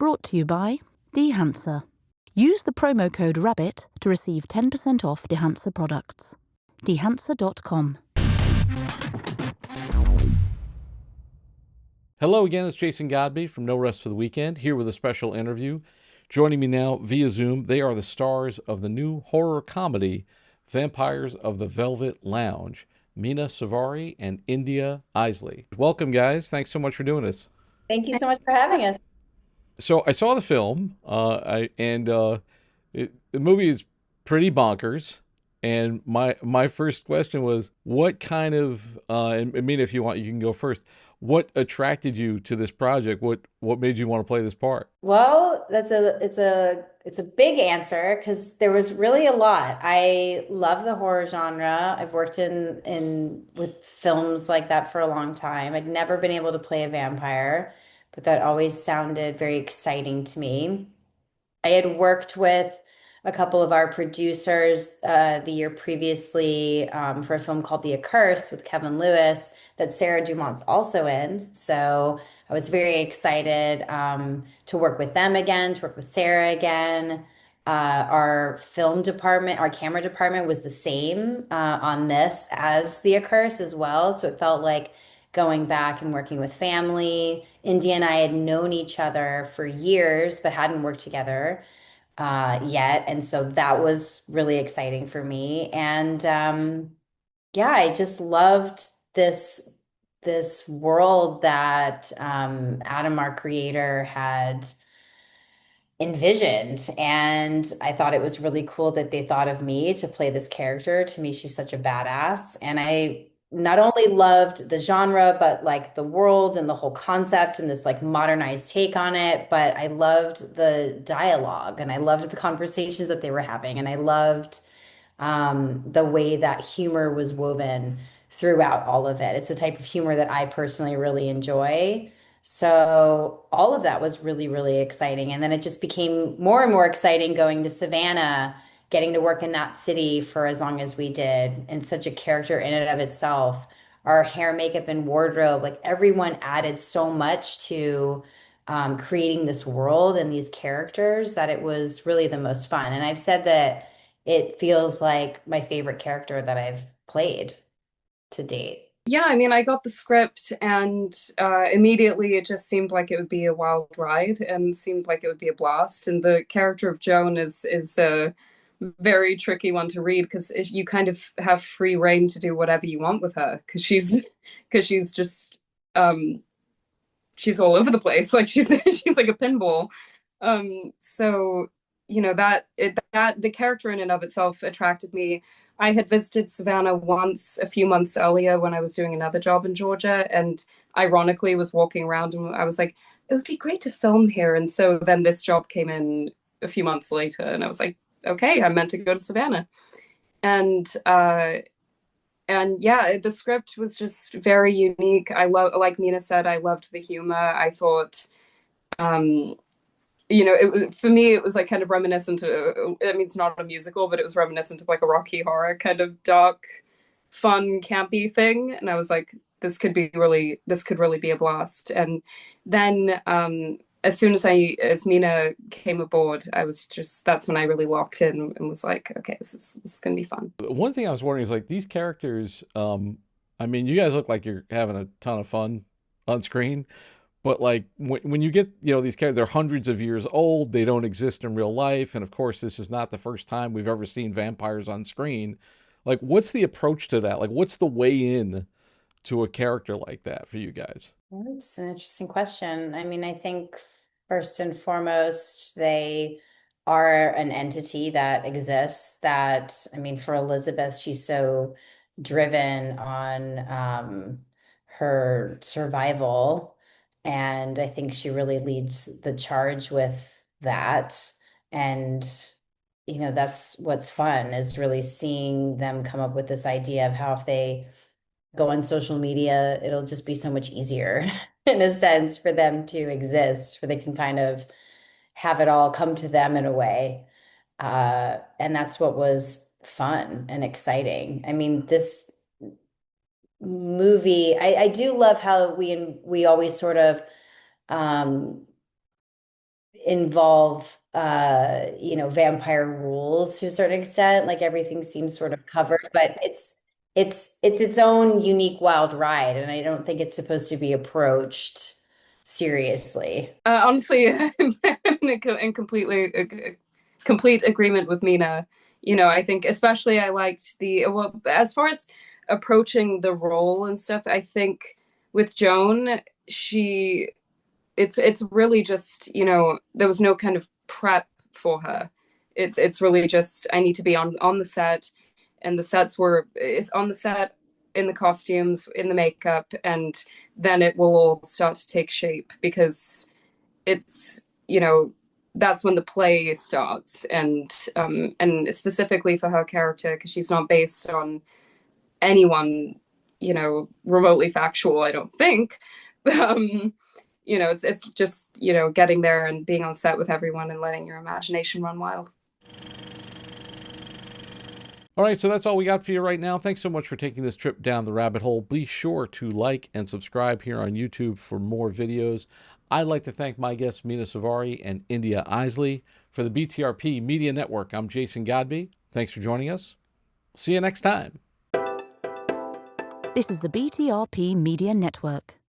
Brought to you by Dehancer. Use the promo code RABBIT to receive 10% off Dehancer products. Dehancer.com. Hello again, it's Jason Godbey from No Rest for the Weekend, here with a special interview. Joining me now via Zoom, they are the stars of the new horror comedy, Vampires of the Velvet Lounge, Mena Suvari and India Eisley. Welcome, guys. Thanks so much for doing this. Thank you so much for having us. So I saw the film, the movie is pretty bonkers. And my first question was, what kind of, and Mina, if you want, you can go first. What attracted you to this project? What made you want to play this part? Well, it's a big answer because there was really a lot. I love the horror genre. I've worked in with films like that for a long time. I'd never been able to play a vampire, but that always sounded very exciting to me. I had worked with a couple of our producers the year previously for a film called The Accursed with Kevin Lewis that Sarah Dumont's also in. So I was very excited to work with them again, to work with Sarah again. Our film department, our camera department was the same on this as The Accursed as well. So it felt like going back and working with family. India and I had known each other for years, but hadn't worked together yet. And so that was really exciting for me. And yeah, I just loved this world that Adam, our creator, had envisioned. And I thought it was really cool that they thought of me to play this character. To me, she's such a badass. And I not only loved the genre, but like the world and the whole concept and this like modernized take on it. But I loved the dialogue and I loved the conversations that they were having. And I loved the way that humor was woven throughout all of it. It's the type of humor that I personally really enjoy. So all of that was really, really exciting. And then it just became more and more exciting going to Savannah, getting to work in that city for as long as we did, and such a character in and of itself. Our hair, makeup, and wardrobe, like everyone added so much to creating this world and these characters that it was really the most fun. And I've said that it feels like my favorite character that I've played to date. Yeah, I mean, I got the script and immediately it just seemed like it would be a wild ride and seemed like it would be a blast. And the character of Joan is a very tricky one to read because you kind of have free reign to do whatever you want with her because she's just she's all over the place. Like she's she's like a pinball. So you know that the character in and of itself attracted me. I had visited Savannah once a few months earlier when I was doing another job in Georgia, and ironically was walking around and I was like, it would be great to film here. And so then this job came in a few months later, and I was like, okay, I'm meant to go to Savannah. And yeah, the script was just very unique. I love, like Mina said, I loved the humor. I thought, you know, for me, it was like kind of reminiscent of, I mean, it's not a musical, but it was reminiscent of like a Rocky Horror kind of dark, fun, campy thing. And I was like, this could really be a blast. And then as soon as Mina came aboard, I was just, that's when I really locked in and was like, okay, this is going to be fun. One thing I was wondering is like these characters, I mean, you guys look like you're having a ton of fun on screen. But like when you get, you know, these characters, they're hundreds of years old. They don't exist in real life. And of course, this is not the first time we've ever seen vampires on screen. Like, what's the approach to that? Like, what's the way in to a character like that for you guys? That's an interesting question. I mean, I think first and foremost, they are an entity that exists that, I mean, for Elizabeth, she's so driven on her survival. And I think she really leads the charge with that. And, you know, that's what's fun is really seeing them come up with this idea of how if they go on social media, it'll just be so much easier in a sense for them to exist, where they can kind of have it all come to them in a way. And that's what was fun and exciting. I mean, this movie, I do love how we always sort of involve vampire rules to a certain extent. Like everything seems sort of covered, but it's its own unique wild ride, and I don't think it's supposed to be approached seriously. Honestly, I'm in complete agreement with Mena. I think especially I liked well, as far as approaching the role and stuff, I think with Joan, it's really just, there was no kind of prep for her. It's really just, I need to be on the set, and the sets were is on the set, in the costumes, in the makeup, and then it will all start to take shape, because it's, that's when the play starts. And specifically for her character, because she's not based on anyone, remotely factual, I don't think. It's just, getting there and being on set with everyone and letting your imagination run wild. All right, so that's all we got for you right now. Thanks so much for taking this trip down the rabbit hole. Be sure to like and subscribe here on YouTube for more videos. I'd like to thank my guests, Mena Suvari and India Eisley. For the BTRP Media Network, I'm Jason Godbey. Thanks for joining us. See you next time. This is the BTRP Media Network.